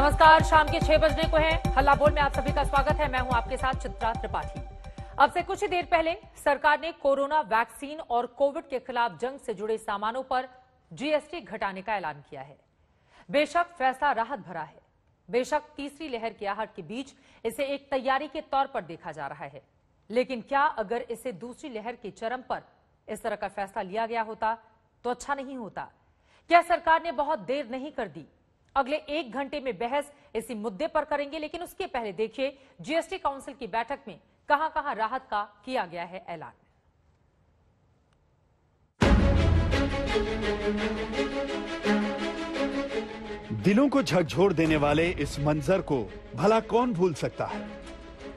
नमस्कार, शाम के 6 बजने को है। हल्ला बोल में आप सभी का स्वागत है। मैं हूं आपके साथ चित्रा त्रिपाठी। अब से कुछ ही देर पहले सरकार ने कोरोना वैक्सीन और कोविड के खिलाफ जंग से जुड़े सामानों पर जीएसटी घटाने का ऐलान किया है। बेशक फैसला राहत भरा है, बेशक तीसरी लहर की आहट के बीच इसे एक तैयारी के तौर पर देखा जा रहा है, लेकिन क्या अगर इसे दूसरी लहर के चरम पर इस तरह का फैसला लिया गया होता तो अच्छा नहीं होता? क्या सरकार ने बहुत देर नहीं कर दी? अगले 1 घंटे में बहस इसी मुद्दे पर करेंगे, लेकिन उसके पहले देखिए जीएसटी काउंसिल की बैठक में कहां-कहां राहत का किया गया है ऐलान। दिलों को झकझोर देने वाले इस मंजर को भला कौन भूल सकता है।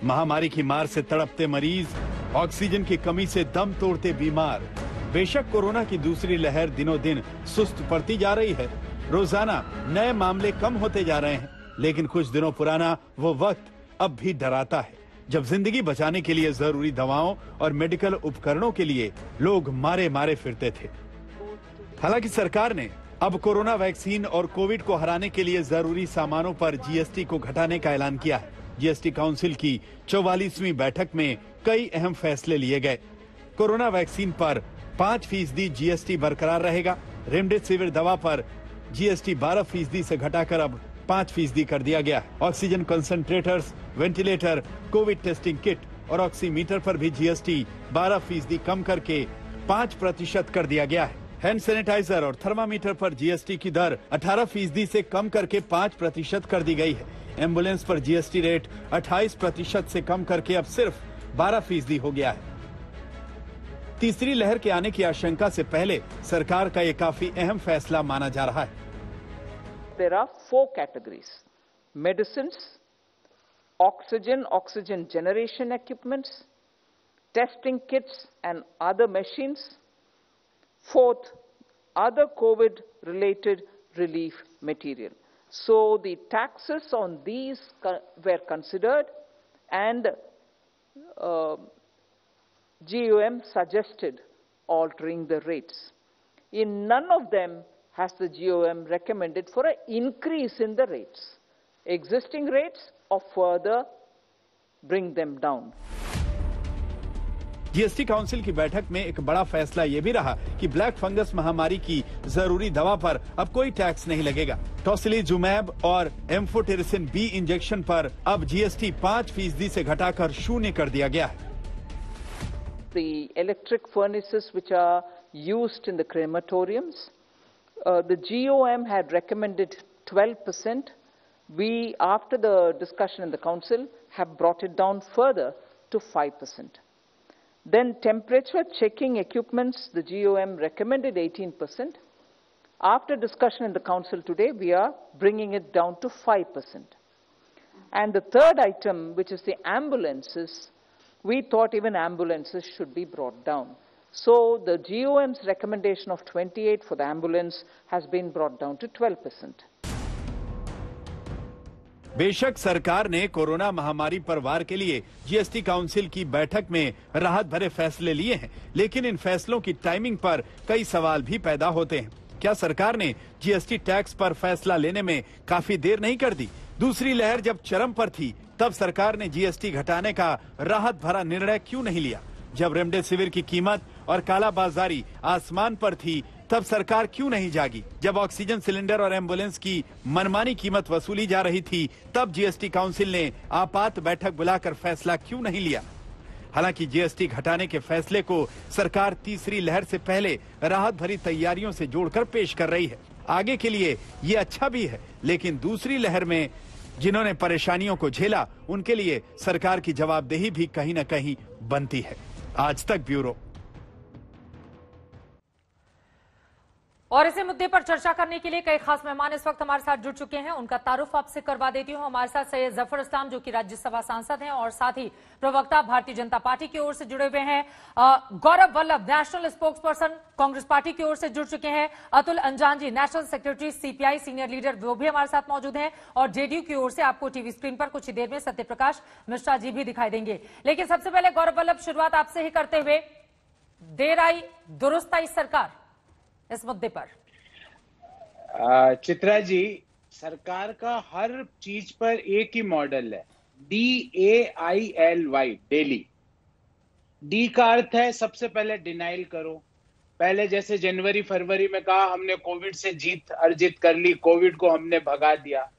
महामारी की मार से तड़पते मरीज, ऑक्सीजन की कमी से दम तोड़ते बीमार। बेशक कोरोना की दूसरी लहर दिनों दिन सुस्त पड़ती जा रही है, रोजाना नए मामले कम होते जा रहे हैं, लेकिन कुछ दिनों पुराना वो वक्त अब भी डराता है जब जिंदगी बचाने के लिए जरूरी दवाओं और मेडिकल उपकरणों के लिए लोग मारे मारे फिरते थे। हालांकि सरकार ने अब कोरोना वैक्सीन और कोविड को हराने के लिए जरूरी सामानों पर जीएसटी को घटाने का ऐलान किया है। जीएसटी काउंसिल की 44वीं बैठक में कई अहम फैसले लिए गए। कोरोना वैक्सीन पर 5% जीएसटी बरकरार रहेगा। रेमडेसिविर दवा पर जीएसटी 12% से घटाकर अब 5% कर दिया गया है। Oxygen concentrators, ventilator, Covid testing kit और ऑक्सीमीटर पर भी जीएसटी 12% कम करके 5% कर दिया गया है। हैंड सैनिटाइजर और थर्मामीटर पर जीएसटी की दर 18% से कम करके 5% कर दी गई है। एम्बुलेंस पर जीएसटी रेट 28% से कम करके अब सिर्फ 12% हो गया है। तीसरी लहर के आने की आशंका से पहले सरकार का ये काफी अहम फैसला माना जा रहा है। There are 4 categories: medicines, oxygen generation equipments, testing kits and other machines. Fourth, other COVID-related relief material. So the taxes on these were considered, and GOM suggested altering the rates. In none of them has the GOM recommended for an increase in the rates, existing rates, or further bring them down. GST council की बैठक में एक बड़ा फैसला ये भी रहा कि ब्लैक फंगस महामारी की जरूरी दवा पर अब कोई टैक्स नहीं लगेगा। टोसिलीजुमैब और एम्फोटेरिसिन बी इंजेक्शन पर अब जीएसटी 5% से घटाकर 0 कर दिया गया है। The electric furnaces which are used in the crematoriums, the GOM had recommended 12%. We, after the discussion in the council, have brought it down further to 5%. Then temperature checking equipments, the GOM recommended 18%. After discussion in the council today, we are bringing it down to 5%. And the third item, which is the ambulances, we thought even ambulances should be brought down. So the GOM's recommendation of 28 for the ambulance has been brought down to 12%. बेशक सरकार ने corona महामारी पर वार के लिए GST council की बैठक में राहत भरे फैसले लिए हैं, लेकिन इन फैसलों की टाइमिंग पर कई सवाल भी पैदा होते हैं। क्या सरकार ने जीएसटी टैक्स पर फैसला लेने में काफी देर नहीं कर दी? दूसरी लहर जब चरम पर थी तब सरकार ने जीएसटी घटाने का राहत भरा निर्णय क्यों नहीं लिया? जब रेमडेसिविर की कीमत और कालाबाजारी आसमान पर थी तब सरकार क्यों नहीं जागी? जब ऑक्सीजन सिलेंडर और एम्बुलेंस की मनमानी कीमत वसूली जा रही थी तब जीएसटी काउंसिल ने आपात बैठक बुलाकर फैसला क्यों नहीं लिया? हालांकि जीएसटी घटाने के फैसले को सरकार तीसरी लहर से पहले राहत भरी तैयारियों से जोड़कर पेश कर रही है। आगे के लिए ये अच्छा भी है, लेकिन दूसरी लहर में जिन्होंने परेशानियों को झेला उनके लिए सरकार की जवाबदेही भी कहीं न कहीं बनती है। आज तक ब्यूरो। और इसी मुद्दे पर चर्चा करने के लिए कई खास मेहमान इस वक्त हमारे साथ जुड़ चुके हैं। उनका तारुफ आपसे करवा देती हूं। हमारे साथ सैयद जफर इस्लाम, जो कि राज्यसभा सांसद हैं और साथ ही प्रवक्ता भारतीय जनता पार्टी की ओर से जुड़े हुए हैं। Gaurav Vallabh, national spokesperson Congress party की ओर से जुड़ चुके हैं। Atul Anjaan ji, national secretary CPI senior leader, वो भी हमारे साथ मौजूद हैं। और जेडीयू की ओर से आपको टीवी स्क्रीन पर कुछ ही देर में सत्यप्रकाश मिश्रा जी भी दिखाई देंगे। लेकिन सबसे पहले गौरव वल्लभ, शुरुआत आपसे ही करते हुए, देर आई दुरुस्त आई सरकार इस मुद्दे पर। चित्रा जी, सरकार का हर चीज पर एक ही मॉडल है, DAILY, डेली। डी का अर्थ है सबसे पहले डिनाइल करो। पहले जैसे जनवरी फरवरी में कहा हमने कोविड से जीत अर्जित कर ली, कोविड को हमने भगा दिया।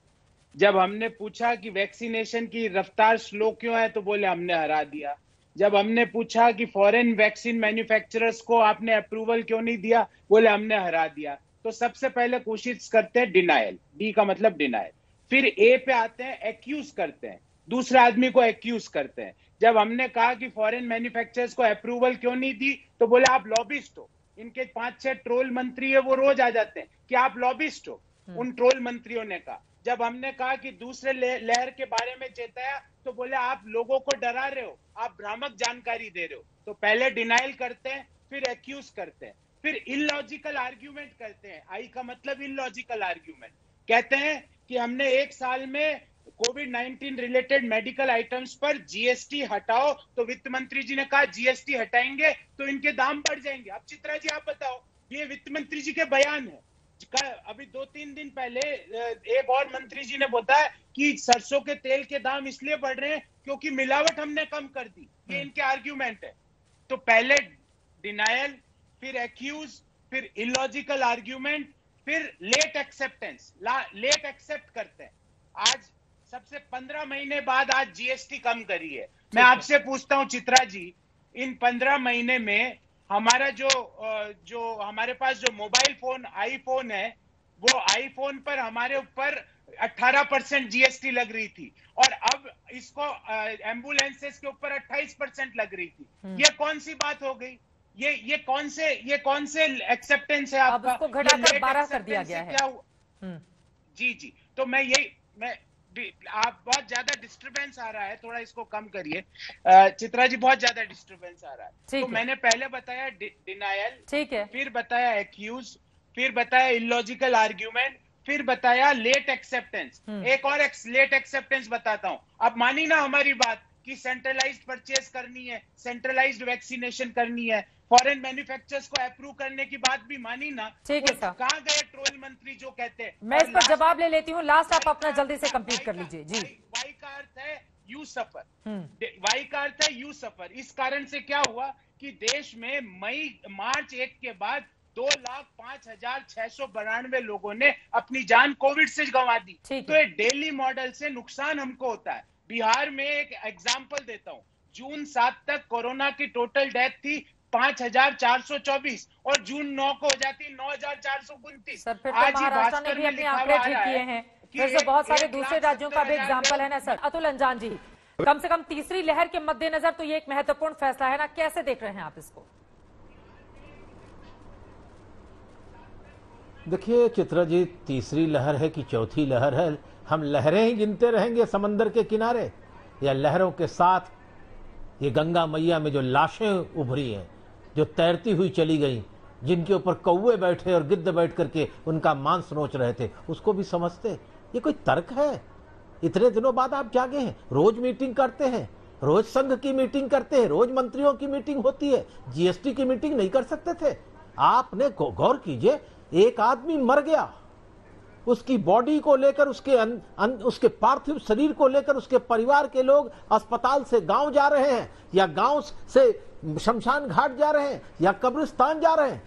जब हमने पूछा कि वैक्सीनेशन की रफ्तार स्लो क्यों है तो बोले हमने हरा दिया। जब हमने पूछा कि फॉरेन वैक्सीन मैन्युफैक्चरर्स को आपने अप्रूवल क्यों नहीं दिया, बोले हमने हरा दिया। तो सबसे पहले कोशिश करते हैं डिनायल, डी का मतलब डिनायल। फिर ए पे आते हैं, एक्यूज करते हैं, दूसरे आदमी को एक्यूज करते हैं। जब हमने कहा कि फॉरेन मैन्युफैक्चरर्स को अप्रूवल क्यों नहीं दी तो बोले आप लॉबिस्ट हो। इनके 5-6 ट्रोल मंत्री है वो रोज आ जाते हैं कि आप लॉबिस्ट हो, उन ट्रोल मंत्रियों ने कहा। जब हमने कहा कि दूसरे लहर के बारे में चेताया तो बोले आप लोगों को डरा रहे हो, आप भ्रामक जानकारी दे रहे हो। तो पहले डिनाइल करते हैं, फिर एक्यूज करते हैं, फिर इलॉजिकल आर्ग्यूमेंट करते हैं। आई का मतलब इलॉजिकल आर्ग्यूमेंट। कहते हैं कि हमने एक साल में कोविड-19 रिलेटेड मेडिकल आइटम्स पर जीएसटी हटाओ, तो वित्त मंत्री जी ने कहा जीएसटी हटाएंगे तो इनके दाम बढ़ जाएंगे। अब चित्रा जी आप बताओ, ये वित्त मंत्री जी के बयान है। अभी 2-3 दिन पहले एक और मंत्री जी ने बताया कि सरसों के तेल के दाम इसलिए बढ़ रहे हैं क्योंकि मिलावट हमने कम कर दी। ये इनके आर्ग्यूमेंट है। तो पहले डिनायल, फिर एक्यूज, फिर इलॉजिकल आर्ग्यूमेंट, फिर लेट एक्सेप्टेंस। लेट एक्सेप्ट करते हैं। आज सबसे 15 महीने बाद आज जीएसटी कम करी है। मैं आपसे पूछता हूं चित्रा जी, इन 15 महीने में हमारा जो हमारे पास जो मोबाइल फोन आईफोन है, वो आईफोन पर हमारे ऊपर 18% जीएसटी लग रही थी और अब इसको एम्बुलेंसेस के ऊपर 28% लग रही थी। ये कौन सी बात हो गई? ये कौन से एक्सेप्टेंस है आपका? अब उसको घटाकर 12 कर दिया गया है। क्या हुआ? जी तो मैं आप बहुत ज्यादा डिस्टरबेंस आ रहा है, थोड़ा इसको कम करिए। चित्रा जी बहुत ज्यादा डिस्टरबेंस आ रहा है। तो मैंने पहले बताया डिनायल, ठीक है, फिर बताया एक्यूज, फिर बताया इलॉजिकल आर्ग्यूमेंट, फिर बताया लेट एक्सेप्टेंस। एक और लेट एक्सेप्टेंस बताता हूं। अब मानी ना हमारी बात कि सेंट्रलाइज्ड परचेज करनी है, सेंट्रलाइज्ड वैक्सीनेशन करनी है, फॉरेन मैन्युफैक्चरर्स को अप्रूव करने की बात भी मानी ना। ठीक है सर, कहां गए ट्रोल मंत्री जो कहते हैं? मैं इस पर जवाब ले लेती हूँ। लास्ट आप अपना जल्दी से कंप्लीट कर लीजिए। जी, वाई का अर्थ है यू सफर। वाई का अर्थ है यू सफर। इस कारण से क्या हुआ कि देश में मार्च 1 के बाद 2,05,692 लोगों ने अपनी जान कोविड से गंवा दी। तो ये डेली मॉडल से नुकसान हमको होता है। बिहार में एक एग्जांपल देता हूं, जून 7 तक कोरोना की टोटल डेथ थी 5,424 और जून 9 को हो जाती 9,429। सर फिर तो महाराष्ट्र ने भी अपने आंकड़े ठीक किए हैं। फिर से बहुत सारे दूसरे राज्यों का भी एग्जाम्पल है ना सर। अतुल अंजान जी, कम से कम तीसरी लहर के मद्देनजर तो ये एक महत्वपूर्ण फैसला है ना, कैसे देख रहे हैं आप इसको? देखिए चित्रा जी, तीसरी लहर है कि चौथी लहर है, हम लहरें ही गिनते रहेंगे समंदर के किनारे, या लहरों के साथ ये गंगा मैया में जो लाशें उभरी हैं, जो तैरती हुई चली गई, जिनके ऊपर कौवे बैठे और गिद्ध बैठ करके उनका मांस नोच रहे थे, उसको भी समझते? ये कोई तर्क है? इतने दिनों बाद आप जागे हैं, रोज मीटिंग करते हैं, रोज संघ की मीटिंग करते हैं, रोज मंत्रियों की मीटिंग होती है, जीएसटी की मीटिंग नहीं कर सकते थे? आपने गौर कीजिए, एक आदमी मर गया, उसकी बॉडी को लेकर, उसके पार्थिव शरीर को लेकर उसके परिवार के लोग अस्पताल से गांव जा रहे हैं, या गांव से शमशान घाट जा रहे हैं, या कब्रिस्तान जा रहे हैं।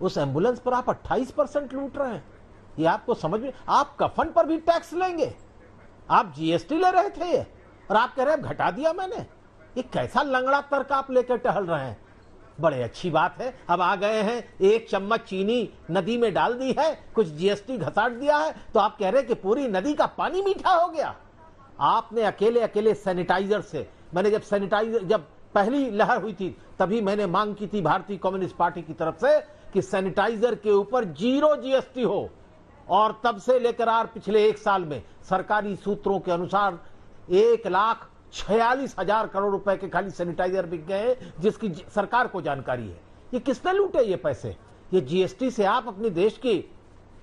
उस एम्बुलेंस पर आप 28% लूट रहे हैं। ये आपको समझ में? आप कफन पर भी टैक्स लेंगे, आप जीएसटी ले रहे थे और आप कह रहे हैं घटा दिया मैंने। ये कैसा लंगड़ा तर्क आप लेकर टहल रहे हैं? बड़े अच्छी बात है, अब आ गए हैं, 1 चम्मच चीनी नदी में डाल दी है, कुछ जीएसटी घसाट दिया है, तो आप कह रहे हैं कि पूरी नदी का पानी मीठा हो गया। आपने अकेले सैनिटाइजर से, मैंने जब पहली लहर हुई थी तभी मैंने मांग की थी भारतीय कम्युनिस्ट पार्टी की तरफ से कि सैनिटाइजर के ऊपर 0 जीएसटी हो, और तब से लेकर पिछले 1 साल में सरकारी सूत्रों के अनुसार 1,46,000 करोड़ रुपए के खाली सैनिटाइजर बिक गए, जिसकी सरकार को जानकारी है। ये किसने लूटे ये पैसे? ये जीएसटी से आप अपने देश की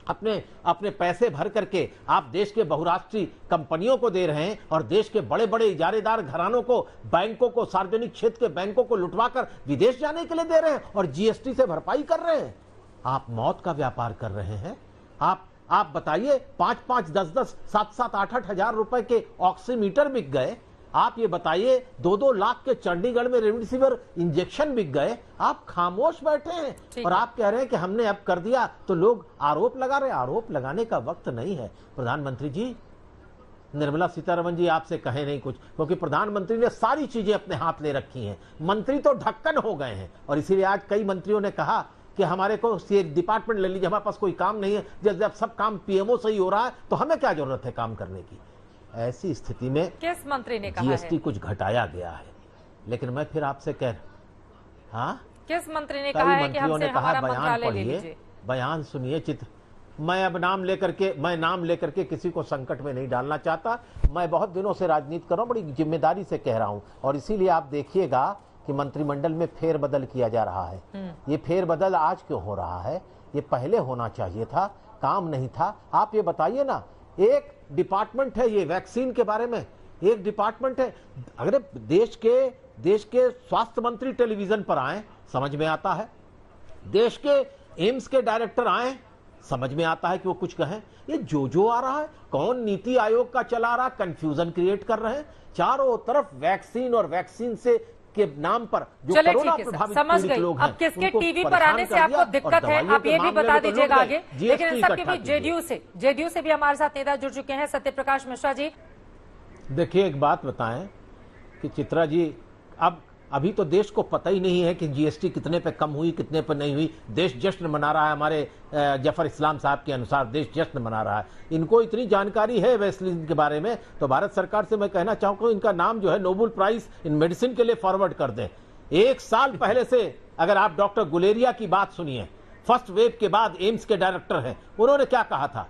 अपने पैसे भर करके आप देश के बहुराष्ट्रीय कंपनियों को दे रहे हैं, और देश के बड़े बड़े इजारेदार घरानों को, बैंकों को, सार्वजनिक क्षेत्र के बैंकों को लुटवाकर विदेश जाने के लिए दे रहे हैं, और जीएसटी से भरपाई कर रहे हैं। आप मौत का व्यापार कर रहे हैं। आप आप बताइए 5-5, 10-10, 7-7, 8-8 हजार रुपए के ऑक्सीमीटर बिक गए। आप ये बताइए 2-2 लाख के चंडीगढ़ में रेमडेसिविर इंजेक्शन बिक गए। आप खामोश बैठे हैं और आप कह रहे हैं कि हमने अब कर दिया, तो लोग आरोप लगा रहे हैं। आरोप लगाने का वक्त नहीं है। प्रधानमंत्री जी, निर्मला सीतारमण जी आपसे कहे नहीं कुछ, क्योंकि प्रधानमंत्री ने सारी चीजें अपने हाथ ले रखी हैं। मंत्री तो ढक्कन हो गए हैं और इसीलिए आज कई मंत्रियों ने कहा कि हमारे को डिपार्टमेंट ले लीजिए, हमारे पास कोई काम नहीं है। जब सब काम पीएमओ से ही हो रहा है तो हमें क्या जरूरत है काम करने की। ऐसी स्थिति में किस मंत्री ने कहा जीएसटी कुछ घटाया गया है, लेकिन मैं फिर आपसे कह, हाँ, किस मंत्री ने कहा है कि हमसे हमारा मंत्रालय ले लीजिए? बयान सुनिए, चित्र। मैं अब नाम लेकर के किसी को संकट में नहीं डालना चाहता। मैं बहुत दिनों से राजनीति कर रहा हूं, बड़ी जिम्मेदारी से कह रहा हूं, और इसीलिए आप देखिएगा कि मंत्रिमंडल में फेरबदल किया जा रहा है। ये फेरबदल आज क्यों हो रहा है? ये पहले होना चाहिए था, काम नहीं था। आप ये बताइए ना, एक डिपार्टमेंट है ये वैक्सीन के बारे में, एक डिपार्टमेंट है। अगर देश के स्वास्थ्य मंत्री टेलीविजन पर आए, समझ में आता है। देश के एम्स के डायरेक्टर आए, समझ में आता है कि वो कुछ कहें। ये जो आ रहा है, कौन नीति आयोग का चला रहा, कंफ्यूजन क्रिएट कर रहे हैं। चारों तरफ वैक्सीन और वैक्सीन से के नाम पर जो कोरोना प्रभावित पीड़ित लोग हैं, अब किसके टीवी पर आने से आपको दिक्कत है, आप ये भी बता दीजिएगा आगे। लेकिन इन सबके बीच जेडीयू से भी हमारे साथ नेता जुड़ चुके हैं, सत्यप्रकाश मिश्रा जी। देखिए, एक बात बताएं कि चित्रा जी, अभी तो देश को पता ही नहीं है कि जीएसटी कितने पे कम हुई, कितने पे नहीं हुई। देश जश्न मना रहा है, हमारे जफर इस्लाम साहब के अनुसार देश जश्न मना रहा है। इनको इतनी जानकारी है वैक्सीन के बारे में, तो भारत सरकार से मैं कहना चाहूंगा, इनका नाम जो है नोबेल प्राइज इन मेडिसिन के लिए फॉरवर्ड कर दें। 1 साल पहले से अगर आप डॉक्टर गुलेरिया की बात सुनिए, फर्स्ट वेव के बाद एम्स के डायरेक्टर हैं, उन्होंने क्या कहा था?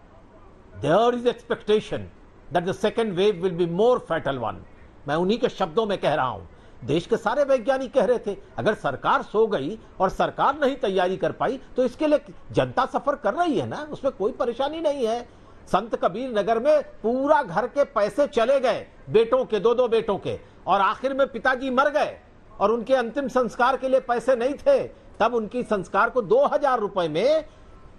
There is expectation that the second wave will be more fatal one. मैं उन्हीं के शब्दों में कह रहा हूं। देश के सारे वैज्ञानिक कह रहे थे, अगर सरकार सो गई और सरकार नहीं तैयारी कर पाई तो इसके लिए जनता सफर कर रही है ना, उसमें कोई परेशानी नहीं है। संत कबीर नगर में पूरा घर के पैसे चले गए, बेटों के, 2-2 बेटों के, और आखिर में पिताजी मर गए और उनके अंतिम संस्कार के लिए पैसे नहीं थे। तब उनकी संस्कार को 2000 रुपए में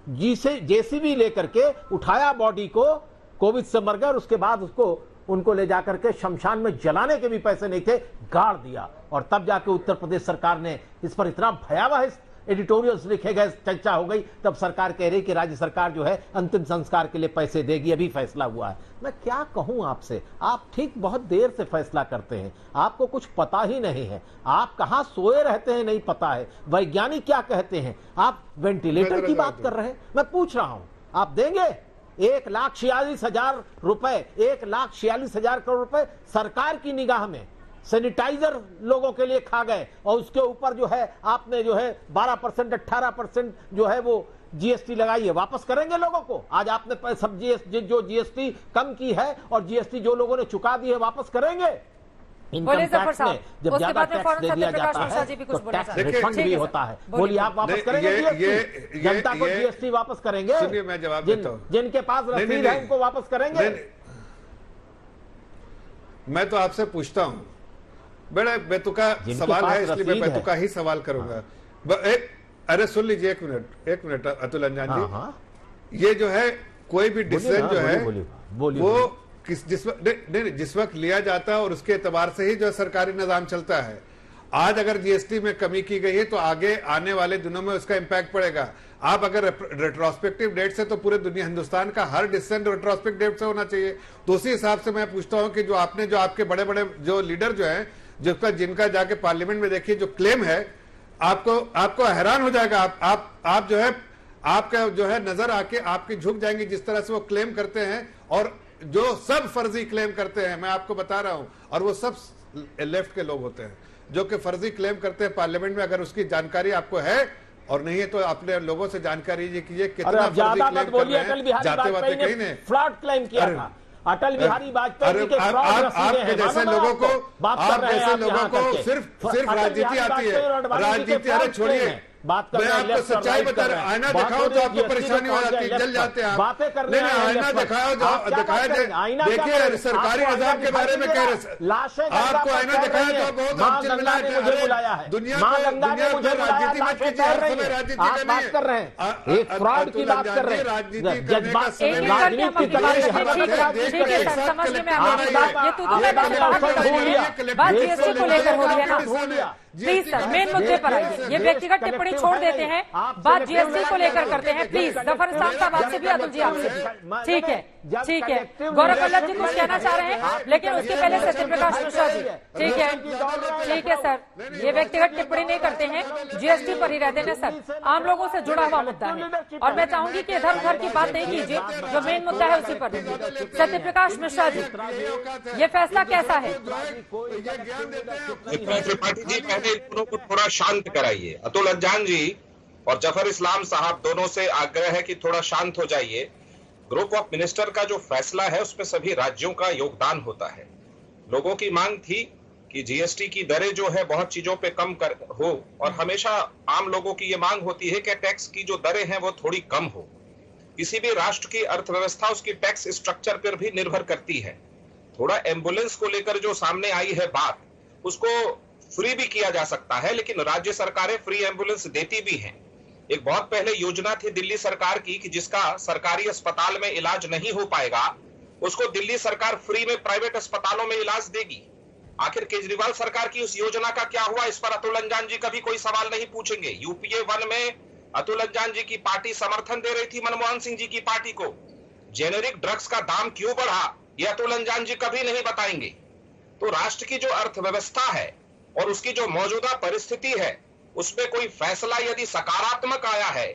जेसीबी लेकर के उठाया बॉडी को, कोविड से मर गए, और उसके बाद उनको ले जाकर के शमशान में जलाने के भी पैसे नहीं थे, गाड़ दिया। और तब जाके उत्तर प्रदेश सरकार ने इस पर इतना भयावह एडिटोरियल्स लिखे गए, चर्चा हो गई। तब सरकार कह रही कि राज्य सरकार जो है अंतिम संस्कार के लिए पैसे देगी, अभी फैसला हुआ है। मैं क्या कहूं आपसे, आप ठीक बहुत देर से फैसला करते हैं, आपको कुछ पता ही नहीं है। आप कहां सोए रहते हैं नहीं पता है। वैज्ञानिक क्या कहते हैं, आप वेंटिलेटर की बात कर रहे हैं। मैं पूछ रहा हूं, आप देंगे? 1,46,000 रुपए, 1,46,000 करोड़ रुपए सरकार की निगाह में सैनिटाइजर लोगों के लिए खा गए, और उसके ऊपर जो है आपने जो है 12%, 18% जो है वो जीएसटी लगाई है। वापस करेंगे लोगों को? आज आपने सब जो जीएसटी कम की है और जीएसटी जो लोगों ने चुका दी है, वापस करेंगे? इनकम टैक्स में जब ज्यादा टैक्स दे दिया जाता है तो टैक्स रिफंड भी होता है। बोलिए, आप वापस करेंगे जीएसटी? जनता को जीएसटी वापस करेंगे? सुनिए, मैं जवाब देता हूं। जिनके पास रसीद है उनको वापस करेंगे? मैं तो आपसे पूछता हूं, बड़ा बेतुका सवाल है, इसलिए मैं बेतुका ही सवाल करूंगा। अरे सुन लीजिए, एक मिनट अतुल अंजान जी। ये जो है कोई भी डिसीजन जो है वो जिस वक्त लिया जाता है और उसके एतबार से ही जो सरकारी निजाम चलता है। आज अगर जीएसटी में कमी की गई है तो आगे आने वाले दिनों में उसका इंपैक्ट पड़ेगा। आप अगर रेट्रोस्पेक्टिव डेट से, तो पूरे दुनिया हिंदुस्तान का हर डिसीजन रेट्रोस्पेक्टिव डेट से होना चाहिए। तो उसी हिसाब से मैं पूछता हूं कि जो आपके बड़े बड़े जो लीडर जो है, जिनका जाके पार्लियामेंट में देखिए जो क्लेम है, आपको हैरान हो जाएगा। आप जो है, आपका जो है नजर आके आपकी झुक जाएंगी जिस तरह से वो क्लेम करते हैं, और जो सब फर्जी क्लेम करते हैं, मैं आपको बता रहा हूं, और वो सब लेफ्ट के लोग होते हैं जो कि फर्जी क्लेम करते हैं पार्लियामेंट में। अगर उसकी जानकारी आपको है और नहीं है तो अपने लोगों से जानकारी कीजिए कितना फर्जी क्लेम कर रहे हैं। जाते वाते कहीं ने फ्रॉड क्लेम किया था अटल बिहारी वाजपेयी के आपके जैसे लोगों को, आप जैसे लोगों को सिर्फ राजनीति आती है। राजनीति, अरे छोड़िए, बात कर मैं रहे हैं, आपको लेफ्ट और सच्चाई राइट बता कर रहा रहे हूं, हैं। आईना बात दिखाओ हो तो रही है आपको GST परेशानी हो पे जाती है, पहुंच जल गए जाते हैं आप। बातें कर नहीं रहे नहीं, हैं आईना लेफ्ट पर। दिखाओ, आप क्या दिखाया बात करेंगे? आईना क्या देखिए करेंगे? सरकारी आपको आईना निजाम के बारे में दिखाई कह नहीं रहे दे रहा। लाशें गंगा आपको पर आईना तैर दिखाया रही तो हैं। बहुत मां आप गंगा चिल्लाते ने हैं। मुझे अरे बुलाया है, दुनिया मां को गंगा ने दुनिया मुझे को बुलाया, राजनीति मत लाशें कीजिए, तैर हर रही समय हैं। राजनीति आप करनी बात है। कर रहे हैं, एक फ्रॉड की बात कर रहे हैं, राजनीति करने का जज्बात समय एक नहीं है। मिनट की हम राजनीति अपनी बात कर रहे हैं। ठीक है सर, समझने में आ रही है। ये तो आप मैं अपने बात अवसर कर भूल रहे लिया। हैं, बात जीएसटी को लेकर हो रही है ना। भूल लिया। प्लीज सर, मेन मुद्दे पर आइए। ये व्यक्तिगत टिप्पणी छोड़ देते हैं, बात जीएसटी को लेकर करते हैं। प्लीज जफर इस्लाम साहब, आपसे भी, अतुल जी आपसे भी। ठीक है, ठीक है। गौरव वल्लभ जी कुछ कहना चाह रहे हैं, लेकिन उसके पहले सत्यप्रकाश मिश्रा जी। ठीक है, ठीक है सर, ये व्यक्तिगत टिप्पणी नहीं करते हैं, जीएसटी पर ही रहते हैं सर। आम लोगों से जुड़ा हुआ मुद्दा है और मैं चाहूंगी कि इधर उधर की बात नहीं कीजिए, जो मेन मुद्दा है उसी पर। सत्यप्रकाश मिश्रा जी, ये फैसला कैसा है? त्रिपाठी जी, पहले इन दोनों को थोड़ा शांत कराइए। अतुल अंजान जी और जफर इस्लाम साहब दोनों से आग्रह है कि थोड़ा शांत हो जाइए। ग्रुप ऑफ मिनिस्टर का जो फैसला है उसमें सभी राज्यों का योगदान होता है। लोगों की मांग थी कि जीएसटी की दरें जो है बहुत चीजों पे कम कर हो, और हमेशा आम लोगों की ये मांग होती है कि टैक्स की जो दरें हैं वो थोड़ी कम हो। किसी भी राष्ट्र की अर्थव्यवस्था उसकी टैक्स स्ट्रक्चर पर भी निर्भर करती है। थोड़ा एम्बुलेंस को लेकर जो सामने आई है बात, उसको फ्री भी किया जा सकता है, लेकिन राज्य सरकारें फ्री एम्बुलेंस देती भी हैं। एक बहुत पहले योजना थी दिल्ली सरकार की कि जिसका सरकारी अस्पताल में इलाज नहीं हो पाएगा उसको दिल्ली सरकार फ्री में प्राइवेट अस्पतालों में इलाज देगी। आखिर केजरीवाल सरकार की उस योजना का क्या हुआ, इस पर अतुल अंजान जी कभी कोई सवाल नहीं पूछेंगे। यूपीए 1 में अतुल अंजान जी की पार्टी समर्थन दे रही थी मनमोहन सिंह जी की पार्टी को। जेनेरिक ड्रग्स का दाम क्यों बढ़ा ये अतुल अंजान जी कभी नहीं बताएंगे। तो राष्ट्र की जो अर्थव्यवस्था है और उसकी जो मौजूदा परिस्थिति है उसमें कोई फैसला यदि सकारात्मक आया है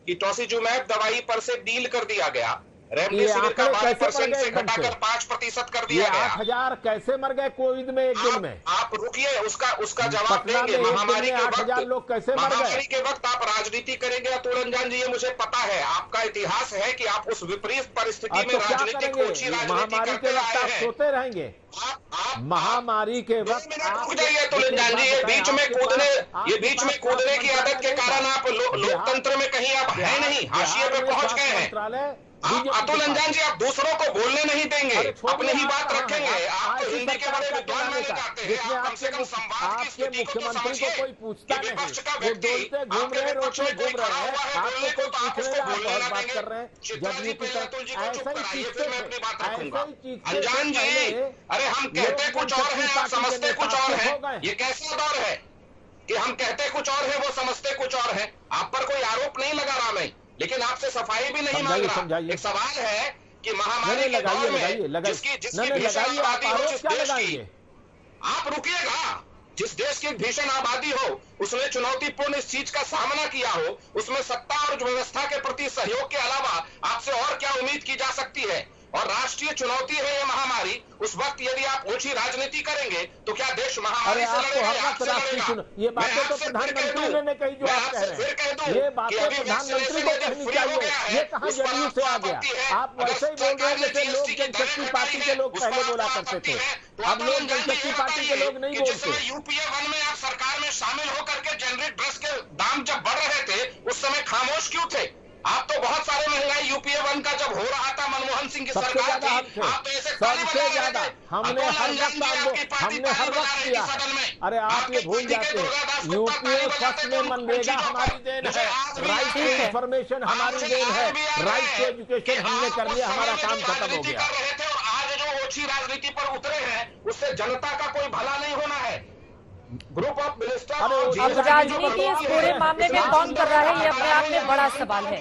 कि टोसिजुमैब दवाई पर से डील कर दिया गया, रेमडेसिविर का 12% से घटाकर 5% कर दिया गया। 8,000 कैसे मर गए कोविड में एक दिन में? आप रुकिए, उसका जवाब देंगे। महामारी के वक्त 8,000 लोग कैसे मर गए? महामारी के वक्त आप राजनीति करेंगे अतुल अंजान जी, ये मुझे पता है। आपका इतिहास है कि आप उस विपरीत परिस्थिति में राजनीतिक ओछी राजनीति महामारी के करते वक्त आए आप हैं। सोते रहेंगे। महामारी के वक्त रुक जाइए अतुल अंजान जी, ये बीच में कूदने की आदत के कारण आप लोकतंत्र में कहीं आप है नहीं, हाशिए पे पहुंच गए हैं। अतुल अंजान जी, आप दूसरों को बोलने नहीं देंगे, अपनी ही बात रखेंगे। आप तो हिंदी के बड़े विद्वान माने जाते हैं, आप कम से कम संवाद की स्थिति को तो समझिए कि विपक्ष का व्यक्ति आपके विपक्ष में कोई खड़ा हुआ है बोलने को, तो आप उसको बोलने ना देंगे। चित्रा जी पहले अतुल जी को चुप कराइए, फिर मैं अपनी बात रखूंगा। अंजान जी, अरे हम कहते कुछ और हैं, आप समझते कुछ और हैं। ये कैसा दौर है कि हम कहते कुछ और है, वो समझते कुछ और है। आप पर कोई आरोप नहीं लगा रहा मैं, लेकिन आपसे सफाई भी नहीं मांग रहा। एक सवाल है कि महामारी के दौर में जिसकी भीषण आबादी हो जिस देश की, आप रुकिएगा, जिस देश की भीषण आबादी हो उसने चुनौतीपूर्ण इस चीज का सामना किया हो, उसमें सत्ता और व्यवस्था के प्रति सहयोग के अलावा आपसे और क्या उम्मीद की जा सकती है? और राष्ट्रीय चुनौती है ये महामारी। उस वक्त यदि आप ओछी राजनीति करेंगे तो क्या देश महामारी से लड़ेगा? आपसे लड़ेगा? ये बातें तो प्रधानमंत्री ने कही जो आप कह रहे हैं, ये बातें प्रधानमंत्री को कहनी चाहिए। ये कहां जदयू से आ गया? आप वैसे ही बोल रहे हैं जैसे लोक जनशक्ति पार्टी के लोग पहले बोला करते थे, अब लोक जनशक्ति पार्टी के लोग नहीं बोलते। यूपीए 1 में आप सरकार में शामिल होकर के जेनरिक ड्रग्स के दाम जब बढ़ रहे थे उस समय खामोश क्यों थे? आप तो बहुत सारे महंगाई यूपीए 1 का जब हो रहा था मनमोहन सिंह की सरकार थी, आप तो ऐसे सबसे ज्यादा हमने हर वक्त किया। अरे आप ये भूल जाते हैं, यूपीए फर्स्ट में मनरेगा हमारी देन है, राइट टू इंफॉर्मेशन हमारी देन है, राइट टू एजुकेशन हमने कर लिया, हमारा काम खत्म हो गया। आज जो ओछी राजनीति पर उतरे हैं उससे जनता का कोई भला नहीं होना है। ग्रुप ऑफ मिनिस्टर अब राजनीति इस पूरे मामले में कौन कर रहा है, ये अपने आप में बड़ा सवाल है।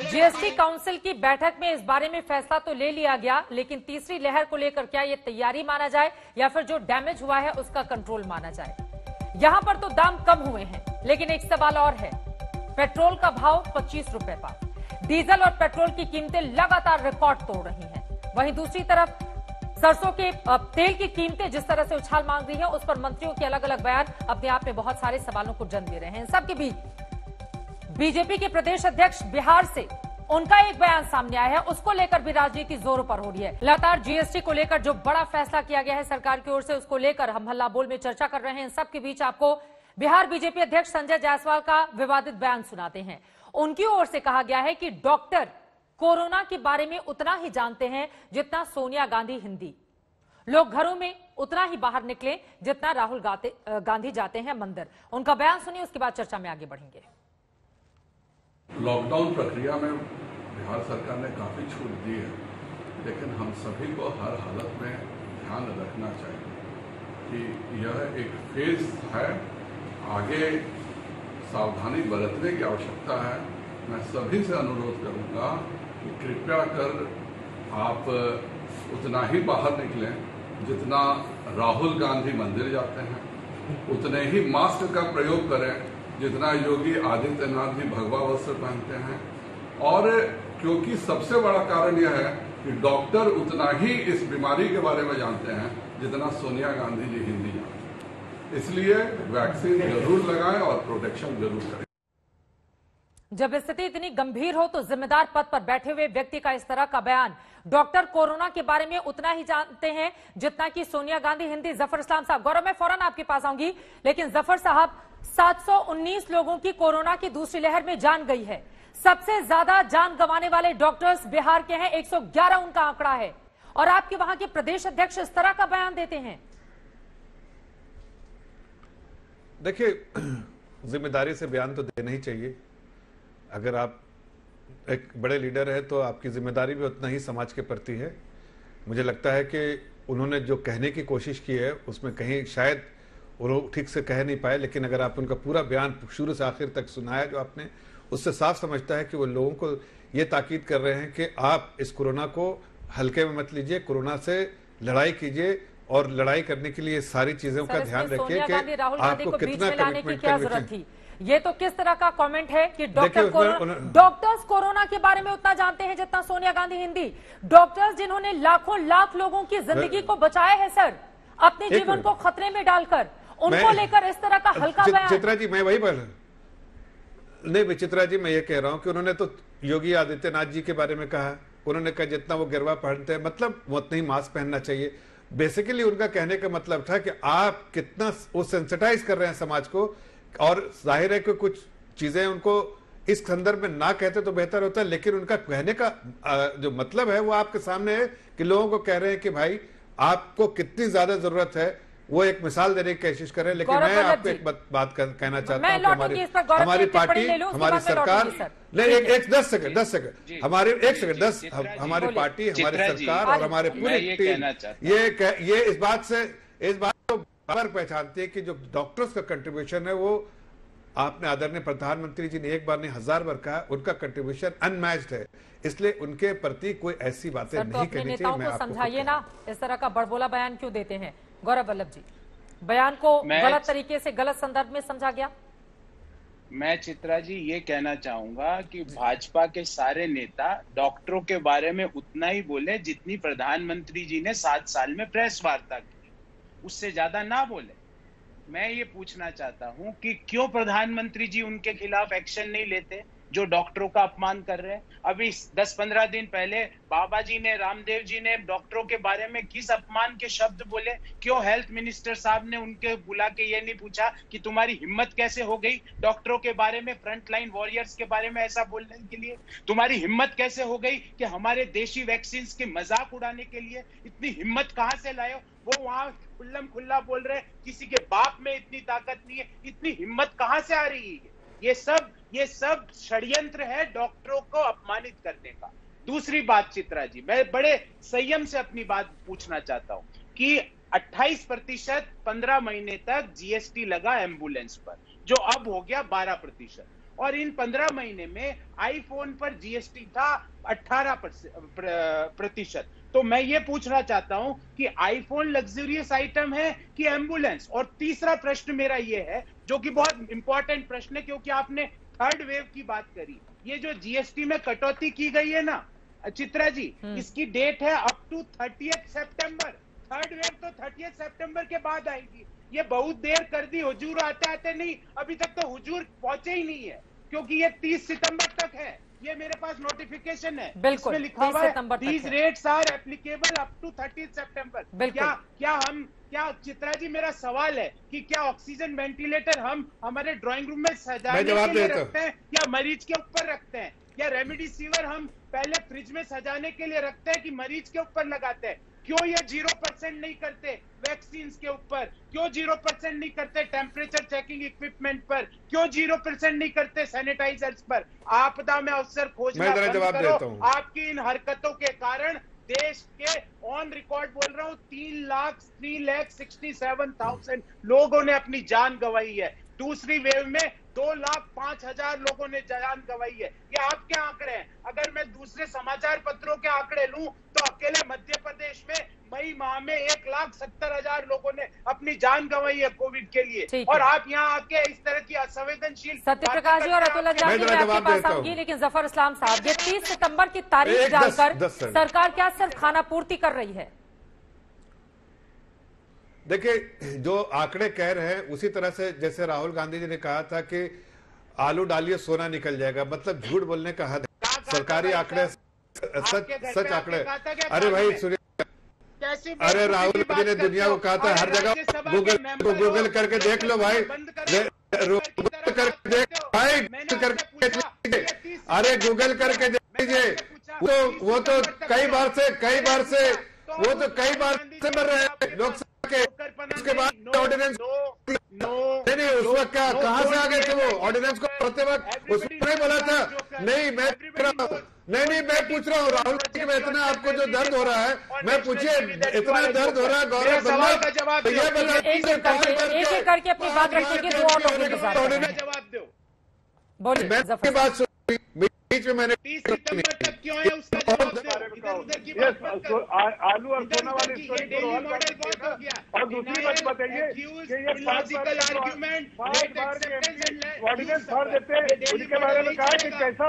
जीएसटी काउंसिल की बैठक में इस बारे में फैसला तो ले लिया गया, लेकिन तीसरी लहर को लेकर क्या ये तैयारी माना जाए या फिर जो डैमेज हुआ है उसका कंट्रोल माना जाए? यहां पर तो दाम कम हुए हैं, लेकिन एक सवाल और है। पेट्रोल का भाव 25 रुपए पर, डीजल और पेट्रोल की कीमतें लगातार रिकॉर्ड तोड़ रही हैं। वहीं दूसरी तरफ सरसों के तेल की कीमतें जिस तरह से उछाल मांग रही हैं, उस पर मंत्रियों के अलग अलग बयान अपने आप में बहुत सारे सवालों को जन्म दे रहे हैं। इन सबके बीच बीजेपी के प्रदेश अध्यक्ष बिहार से उनका एक बयान सामने आया है, उसको लेकर भी राजनीति जोरों पर हो रही है। लगातार जीएसटी को लेकर जो बड़ा फैसला किया गया है सरकार की ओर से, उसको लेकर हम हल्ला बोल में चर्चा कर रहे हैं। इन सबके बीच आपको बिहार बीजेपी अध्यक्ष संजय जायसवाल का विवादित बयान सुनाते हैं। उनकी ओर से कहा गया है कि डॉक्टर कोरोना के बारे में उतना ही जानते हैं जितना सोनिया गांधी हिंदी। लोग घरों में उतना ही बाहर निकले जितना राहुल गांधी जाते हैं मंदिर। उनका बयान सुनिए, उसके बाद चर्चा में आगे बढ़ेंगे। लॉकडाउन प्रक्रिया में बिहार सरकार ने काफी छूट दी है, लेकिन हम सभी को हर हालत में ध्यान रखना चाहिए कि यह एक फेज है, आगे सावधानी बरतने की आवश्यकता है। मैं सभी से अनुरोध करूंगा कि कृपया कर आप उतना ही बाहर निकलें जितना राहुल गांधी मंदिर जाते हैं, उतने ही मास्क का प्रयोग करें जितना योगी आदित्यनाथ जी भगवा वस्त्र पहनते हैं। और क्योंकि सबसे बड़ा कारण यह है कि डॉक्टर उतना ही इस बीमारी के बारे में जानते हैं जितना सोनिया गांधी जी हिंदी जानते हैं, इसलिए वैक्सीन जरूर लगाएं और प्रोटेक्शन जरूर करें। जब स्थिति इतनी गंभीर हो तो जिम्मेदार पद पर बैठे हुए व्यक्ति का इस तरह का बयान, डॉक्टर कोरोना के बारे में उतना ही जानते हैं जितना कि सोनिया गांधी हिंदी। जफर इस्लाम साहब, गौरव मैं फौरन आपके पास आऊंगी, लेकिन जफर साहब 719 लोगों की कोरोना की दूसरी लहर में जान गई है। सबसे ज्यादा जान गंवाने वाले डॉक्टर्स बिहार के हैं, 111 उनका आंकड़ा है, और आपके वहां के प्रदेश अध्यक्ष इस तरह का बयान देते हैं। देखिए, जिम्मेदारी से बयान तो देना ही चाहिए। अगर आप एक बड़े लीडर है तो आपकी जिम्मेदारी भी उतना ही समाज के प्रति है। मुझे लगता है कि उन्होंने जो कहने की कोशिश की है उसमें कहीं शायद वो ठीक से कह नहीं पाए, लेकिन अगर आप उनका पूरा बयान शुरू से आखिर तक सुनाया जो आपने, उससे साफ समझता है कि वो लोगों को ये ताकीद कर रहे हैं कि आप इस कोरोना को हल्के में मत लीजिए, कोरोना से लड़ाई कीजिए और लड़ाई करने के लिए सारी चीजों का ध्यान रखिए कि आपको कितना कमिटमेंट जरूरत थी। ये तो किस तरह का कमेंट है कि डॉक्टर्स कोरोना के बारे में उतना जानते हैं जितना सोनिया गांधी हिंदी। डॉक्टर्स जिन्होंने लाखों लाख लोगों की जिंदगी को बचाया है सर, अपने जीवन को खतरे में डालकर, उनको लेकर इस तरह का हल्का बयान। चित्रा जी, मैं वही बोल नहीं, चित्रा जी मैं ये कह रहा हूं कि उन्होंने तो योगी आदित्यनाथ जी के बारे में कहा, उन्होंने कहा जितना वो गिरवा पहनते हैं मतलब वो उतना ही मास्क पहनना चाहिए। बेसिकली उनका कहने का मतलब था कि आप कितना वो सेंसिटाइज कर रहे हैं समाज को, और जाहिर है कि कुछ चीजें उनको इस संदर्भ में ना कहते तो बेहतर होता है, लेकिन उनका कहने का जो मतलब है वो आपके सामने है कि लोगों को कह रहे हैं कि भाई आपको कितनी ज्यादा जरूरत है, वो एक मिसाल देने की कोशिश कर रहे हैं। लेकिन मैं आपको एक बात कहना चाहता हूं, हमारी पार्टी, हमारी सरकार, नहीं एक 10 सेकंड हमारी, एक सेकंड 10, हमारी पार्टी, हमारी सरकार और हमारे पूरी टीम ये इस बात को बराबर पहचानती है कि जो डॉक्टर्स का कंट्रीब्यूशन है वो आपने आदरणीय प्रधानमंत्री जी ने एक बार नहीं 1000 बार कहा, उनका कंट्रीब्यूशन अनमैच्ड है, इसलिए उनके प्रति कोई ऐसी बातें नहीं कहनी चाहिए। मैं आपको समझाइए ना, इस तरह का बड़बोला बयान क्यों देते हैं गौरव वल्लभ जी? बयान को गलत तरीके से, गलत संदर्भ में समझा गया। मैं चित्रा जी ये कहना चाहूंगा कि भाजपा के सारे नेता डॉक्टरों के बारे में उतना ही बोले जितनी प्रधानमंत्री जी ने 7 साल में प्रेस वार्ता की, उससे ज्यादा ना बोले। मैं ये पूछना चाहता हूं कि क्यों प्रधानमंत्री जी उनके खिलाफ एक्शन नहीं लेते जो डॉक्टरों का अपमान कर रहे हैं। अभी 10-15 दिन पहले बाबा जी ने, रामदेव जी ने डॉक्टरों के बारे में किस अपमान के शब्द बोले। क्यों हेल्थ मिनिस्टर साहब ने उनके बुला के ये नहीं पूछा कि तुम्हारी हिम्मत कैसे हो गई डॉक्टरों के बारे में, फ्रंट लाइन वॉरियर्स के बारे में ऐसा बोलने के लिए? तुम्हारी हिम्मत कैसे हो गई कि हमारे देशी वैक्सीन के मजाक उड़ाने के लिए? इतनी हिम्मत कहां से लाए? वो वहां खुल्लम खुल्ला बोल रहे किसी के बाप में इतनी ताकत नहीं है। इतनी हिम्मत कहां से आ रही है? ये सब षड्यंत्र है डॉक्टरों को अपमानित करने का। दूसरी बात चित्रा जी, मैं बड़े संयम से अपनी बात पूछना चाहता हूं कि 28% 15 महीने तक जीएसटी लगा एम्बुलेंस पर, जो अब हो गया 12%, और इन 15 महीने में आईफोन पर जीएसटी था 18%। तो मैं ये पूछना चाहता हूं कि आईफोन लग्जरियस आइटम है कि एम्बुलेंस? और तीसरा प्रश्न मेरा ये है, जो कि बहुत इंपॉर्टेंट प्रश्न है क्योंकि आपने थर्ड वेव की बात करी, ये जो जीएसटी में कटौती की गई है ना चित्रा जी, इसकी डेट है अप टू 30 सितंबर। थर्ड वेव तो 30 सितंबर के बाद आएगी। ये बहुत देर कर दी हुजूर, आते आते नहीं, अभी तक तो हुजूर पहुंचे ही नहीं है। क्योंकि ये 30 सितंबर तक है। ये मेरे पास नोटिफिकेशन है, बिल्कुल, इसमें लिखा हुआ है 30 these rates are applicable up to 30 सितंबर। क्या चित्रा जी, मेरा सवाल है कि क्या ऑक्सीजन वेंटिलेटर हम हमारे ड्राइंग रूम में सजाने के लिए रखते हैं या मरीज के ऊपर रखते हैं? या रेमडेसिविर हम पहले फ्रिज में सजाने के लिए रखते हैं कि मरीज के ऊपर लगाते हैं? क्यों ये 0% नहीं करते वैक्सीन के ऊपर? क्यों 0% नहीं करते टेम्परेचर चेकिंग इक्विपमेंट पर? क्यों 0% नहीं करते सैनिटाइजर्स पर? आपदा में अवसर खोजना बंद करो। आपकी इन हरकतों के कारण देश के ऑन रिकॉर्ड बोल रहा हूँ 3,67,000 लोगों ने अपनी जान गंवाई है। दूसरी वेव में 2,05,000 लोगों ने जान गंवाई है। ये आपके आंकड़े हैं। अगर मैं दूसरे समाचार पत्रों के आंकड़े लूं तो अकेले मध्य प्रदेश में मई माह में 1,70,000 लोगों ने अपनी जान गंवाई है कोविड के लिए। और आप यहाँ आके इस तरह की असंवेदनशील सत्य प्रकाश जी और अतुल अंजानी मैं आपके पास आऊंगी, लेकिन जफर इस्लाम साहब, ये 30 सितंबर की तारीख डालकर सरकार क्या सिर्फ खाना पूर्ति कर रही है? देखिए, जो आंकड़े कह रहे हैं उसी तरह से जैसे राहुल गांधी जी ने कहा था कि आलू डालिए सोना निकल जाएगा, मतलब झूठ बोलने का हद है। सरकारी आंकड़े सच आंकड़े। अरे भाई सुनिए, अरे राहुल गांधी ने दुनिया को कहा था हर जगह गूगल करके देख लो भाई, गूगल करके देख भाई, अरे गूगल करके देख लीजिए। वो तो कई बार से मर रहे हैं लोग के। उसके बाद ऑर्डिनेंस नहीं, उस वक्त क्या कहां से आ गए थे वो ऑर्डिनेंस को पढ़ते वक्त? उसने नहीं बोला था। नहीं, मैं पूछ रहा हूँ राहुल गांधी में इतना आपको जो दर्द हो रहा है, मैं पूछिए इतना दर्द हो रहा है गौरव बल्लभ, ये बता एक करके अपनी बात रखेंगे तो और लोगों के साथ जवाब दो। बोलिए, मैं बात सुनी बीच में मैंने 30 सितंबर तक क्यों है उसका जवाब दो। इधर की बात मत करो। आलू और सोना वाली स्टोरी को हल कर दिया। और दूसरी बात बताइए कि ये लॉजिकल आर्गुमेंट ऑर्डिनेंस फाड़ देते हैं, उनके बारे में कहा कि कैसा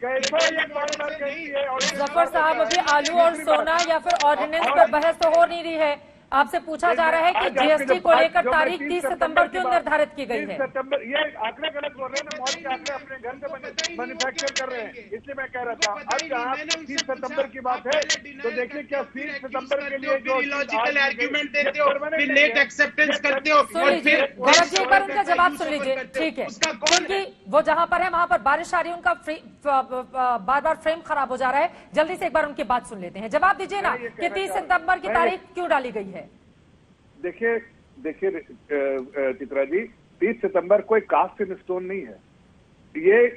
ये बार कहती है। जफर साहब, अभी आलू और सोना या फिर ऑर्डिनेंस पर बहस तो हो नहीं रही है। आपसे पूछा जा रहा है कि जीएसटी को लेकर तारीख 30 सितंबर क्यों निर्धारित की गई है? 30 सितंबर, ये आंकड़े गलत बोल रहे हैं ना, मॉल के आंकड़े अपने घर से मैन्युफैक्चर कर रहे हैं, इसलिए मैं कह रहा था। अब जहाँ 30 सितंबर की बात है तो देखिए क्या 30 सितंबर के लिए जो लॉजिकल आर्ग्यूमेंट देते हो, फिर लेट एक्सेप्टेंस करते हो। सुन लीजिए गौरव जी, एक बार उनका जवाब सुन लीजिए, ठीक है? क्योंकि वो जहाँ पर है वहां पर बारिश आ रही है, उनका बार बार फ्रेम खराब हो जा रहा है। जल्दी से एक बार उनकी बात सुन लेते हैं। जवाब दीजिए ना कि 30 सितंबर की तारीख क्यों डाली गई है? देखिए चित्रा जी, 30 सितंबर कोई कास्ट इन स्टोन नहीं है। ये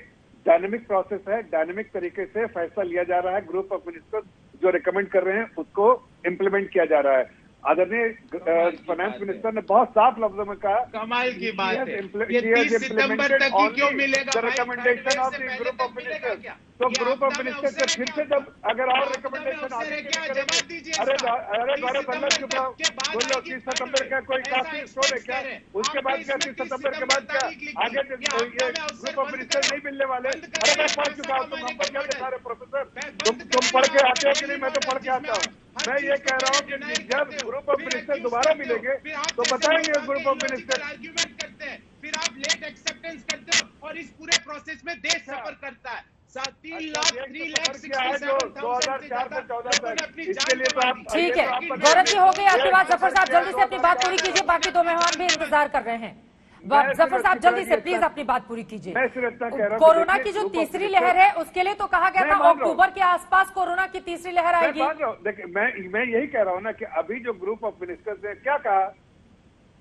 डायनेमिक प्रोसेस है, डायनेमिक तरीके से फैसला लिया जा रहा है। ग्रुप ऑफ मिनिस्टर्स जो रिकमेंड कर रहे हैं उसको इम्प्लीमेंट किया जा रहा है। आदरणीय फाइनेंस मिनिस्टर ने बहुत साफ लफ्जों में कहा, कमाल की बात है, ये 30 सितंबर तक ही क्यों मिलेगा? Recommendation of the group of ministers. तो ग्रुप ऑफ मिनिस्टर्स से फिर से जब अगर और रिकमेंडेशन आगे अरे गौरव बल्लभ चुप रहो, बोलो 30 सितंबर का कोई काफी स्टोर है क्या? उसके बाद क्या 30 सितंबर के बाद क्या आगे ये ग्रुप ऑफ मिनिस्टर नहीं मिलने वाले? अरे मैं पढ़ चुका हूँ, तुम हमको क्या दिखा रहे प्रोफेसर? तुम पढ़ के आते हो कि नहीं? मैं तो पढ़ के आता हूँ। मैं ये कह रहा हूँ कि जब ग्रुप ऑफ मिनिस्टर दोबारा मिलेंगे तो बताएंगे ग्रुप ऑफ मिनिस्टर। आर्ग्यूमेंट करते हैं, फिर आप लेट एक्सेप्टेंस करते हो और इस पूरे प्रोसेस में देश सफर करता है। 3,67,000 इसके लिए तो आप ठीक है। गौरव जी, हो गई आपकी बात। जफर साहब जल्दी से अपनी बात पूरी कीजिए, बाकी दो मेहमान भी इंतजार कर रहे हैं। जफर साहब जल्दी से प्लीज अपनी बात पूरी कीजिए। कोरोना की जो तीसरी लहर है उसके लिए तो कहा गया था अक्टूबर के आसपास कोरोना की तीसरी लहर आएगी। देखिए मैं यही कह रहा हूँ ना कि अभी जो ग्रुप ऑफ मिनिस्टर्स ने क्या कहा,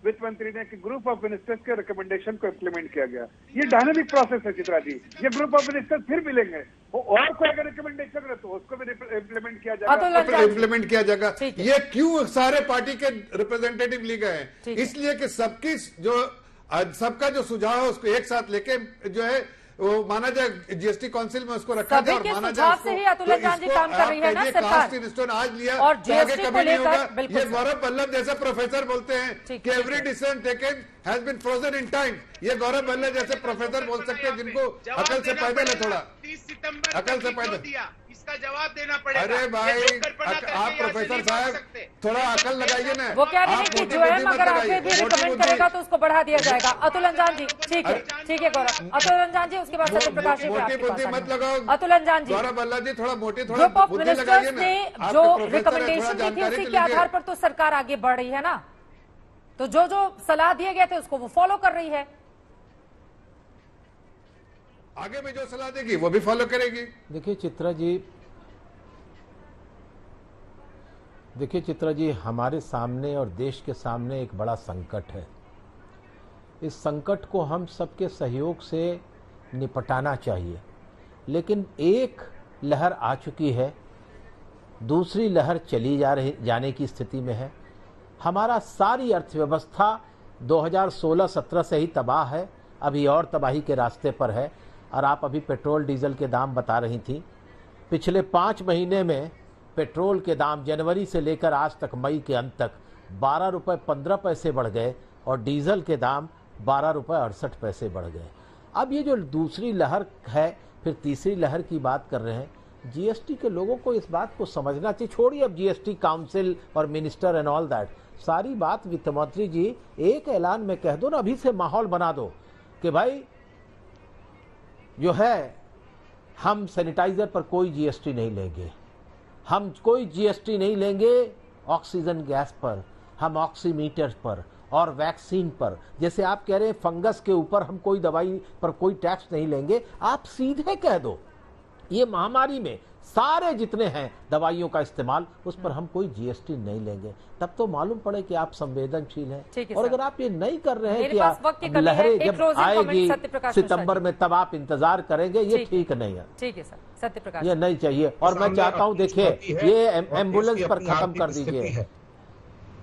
वित्त मंत्री ने, कि ग्रुप ऑफ मिनिस्टर्स के रिकमेंडेशन को इम्प्लीमेंट किया गया। ये डायनेमिक प्रोसेस है चित्रा जी। ये ग्रुप ऑफ मिनिस्टर्स फिर मिलेंगे, और कोई अगर रिकमेंडेशन है तो उसको भी इम्प्लीमेंट किया जाएगा। इम्प्लीमेंट किया जाएगा। ये क्यों सारे पार्टी के रिप्रेजेंटेटिव लिए गए हैं? इसलिए कि सबका जो सुझाव है उसको एक साथ लेके जो है वो माना जाए जीएसटी काउंसिल में उसको रखा जाए और माना जाए उसको। ही अतुल अंजानी जी काम कर रही है ना सरकार। आज लिया और तो आगे कभी नहीं होगा। बिल्कुल ये गौरव बल्लभ जैसे प्रोफेसर बोलते हैं कि every decision taken has been frozen in time. ये गौरव बल्लभ जैसे प्रोफेसर बोल सकते हैं जिनको अकल से पैदल है, थोड़ा 30 सितंबर अकल से पैदल। इसका जवाब देना पड़ेगा। अरे भाई आप प्रोफेसर साहब थोड़ा अकल लगाइए ना। वो कह रहे हैं कि जो है अगर आगे भी रिकमेंड करेगा तो उसको बढ़ा दिया जाएगा। अतुल अंजान जी, ठीक है गौरव। अतुल अंजान जी, उसके बाद सत्य प्रकाश जी मोटी बुद्धि मत लगाओ। अतुल अंजान जी, गौरव बल्ला जी थोड़ा मोटी थोड़ा ग्रुप ऑफ बुद्धि मिनिस्टर्स लगाइए ने ना। जो रिकमेंडेशन दी थी उसी के आधार पर तो सरकार आगे बढ़ रही है ना, तो जो जो सलाह दिए गए थे उसको वो फॉलो कर रही है। आगे में जो सलाह देगी वो भी फॉलो करेगी। देखिए चित्रा जी, हमारे सामने और देश के सामने एक बड़ा संकट है। इस संकट को हम सबके सहयोग से निपटाना चाहिए, लेकिन एक लहर आ चुकी है, दूसरी लहर चली जाने की स्थिति में है। हमारा सारी अर्थव्यवस्था 2016-17 से ही तबाह है, अभी और तबाही के रास्ते पर है। और आप अभी पेट्रोल डीजल के दाम बता रही थी, पिछले 5 महीने में पेट्रोल के दाम जनवरी से लेकर आज तक मई के अंत तक 12 रुपये 15 पैसे बढ़ गए और डीजल के दाम 12 रुपये 68 पैसे बढ़ गए। अब ये जो दूसरी लहर है, फिर तीसरी लहर की बात कर रहे हैं, जीएसटी के लोगों को इस बात को समझना चाहिए। छोड़िए अब जीएसटी काउंसिल और मिनिस्टर एंड ऑल दैट, सारी बात वित्त मंत्री जी एक ऐलान में कह दो ना, अभी से माहौल बना दो कि भाई जो है हम सैनिटाइजर पर कोई जीएसटी नहीं लेंगे, हम कोई जीएसटी नहीं लेंगे ऑक्सीजन गैस पर, हम ऑक्सीमीटर पर और वैक्सीन पर। जैसे आप कह रहे हैं फंगस के ऊपर हम कोई दवाई पर कोई टैक्स नहीं लेंगे, आप सीधे कह दो ये महामारी में सारे जितने हैं दवाइयों का इस्तेमाल, उस पर हम कोई जीएसटी नहीं लेंगे। तब तो मालूम पड़े कि आप संवेदनशील हैं। और अगर आप ये नहीं कर रहे हैं कि लहरें जब आएगी सितंबर में तब आप इंतजार करेंगे, ये ठीक नहीं है। ठीक है सर, सत्य प्रकाश, ये नहीं चाहिए। और मैं चाहता हूँ देखिए ये एम्बुलेंस पर खत्म कर दीजिए।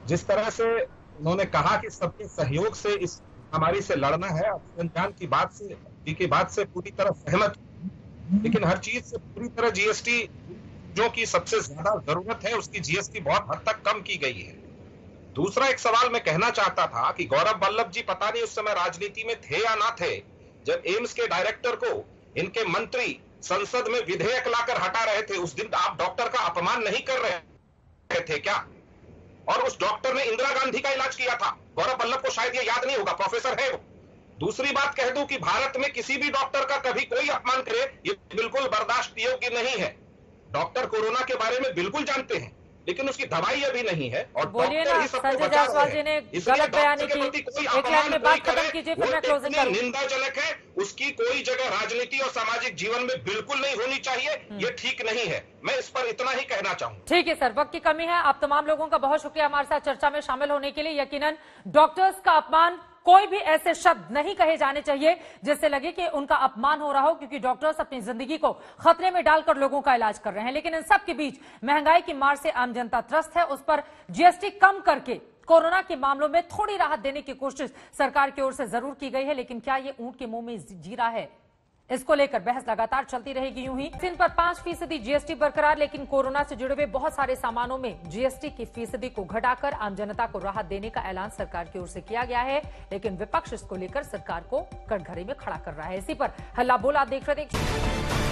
जिस तरह से उन्होंने कहा कि सबके सहयोग से इस महामारी से लड़ना है, अंजान की बात से पूरी तरह सहमत, लेकिन हर चीज से पूरी तरह जीएसटी जो कि सबसे ज्यादा जरूरत है उसकी जीएसटी बहुत हद तक कम की गई है। दूसरा एक सवाल मैं कहना चाहता था कि गौरव वल्लभ जी पता नहीं उस समय राजनीति में थे या ना थे, जब एम्स के डायरेक्टर को इनके मंत्री संसद में विधेयक लाकर हटा रहे थे, उस दिन आप डॉक्टर का अपमान नहीं कर रहे थे क्या? और उस डॉक्टर ने इंदिरा गांधी का इलाज किया था। गौरव वल्लभ को शायद ये याद नहीं होगा, प्रोफेसर है वो। दूसरी बात कह दूं कि भारत में किसी भी डॉक्टर का कभी कोई अपमान करे ये बिल्कुल बर्दाश्त योग्य नहीं है। डॉक्टर कोरोना के बारे में बिल्कुल जानते हैं, लेकिन उसकी दवाई अभी नहीं है और डॉक्टर ही सबको बचा रहे हैं। इसलिए डॉक्टर के प्रति कोई अपमान कोई करे वो निंदाजनक है, उसकी कोई जगह राजनीति और सामाजिक जीवन में बिल्कुल नहीं होनी चाहिए, ये ठीक नहीं है। मैं इस पर इतना ही कहना चाहूंगा। ठीक है सर, वक्त की कमी है। आप तमाम लोगों का बहुत शुक्रिया हमारे साथ चर्चा में शामिल होने के लिए। यकीनन डॉक्टर्स का अपमान, कोई भी ऐसे शब्द नहीं कहे जाने चाहिए जिससे लगे कि उनका अपमान हो रहा हो, क्योंकि डॉक्टर्स अपनी जिंदगी को खतरे में डालकर लोगों का इलाज कर रहे हैं। लेकिन इन सब के बीच महंगाई की मार से आम जनता त्रस्त है, उस पर जीएसटी कम करके कोरोना के मामलों में थोड़ी राहत देने की कोशिश सरकार की ओर से जरूर की गई है। लेकिन क्या ये ऊंट के मुंह में जीरा है? इसको लेकर बहस लगातार चलती रहेगी। यूं ही इन पर 5% जीएसटी बरकरार, लेकिन कोरोना से जुड़े हुए बहुत सारे सामानों में जीएसटी की फीसदी को घटाकर आम जनता को राहत देने का ऐलान सरकार की ओर से किया गया है। लेकिन विपक्ष इसको लेकर सरकार को कटघरे में खड़ा कर रहा है। इसी पर हल्ला बोल आप देख रहे थे।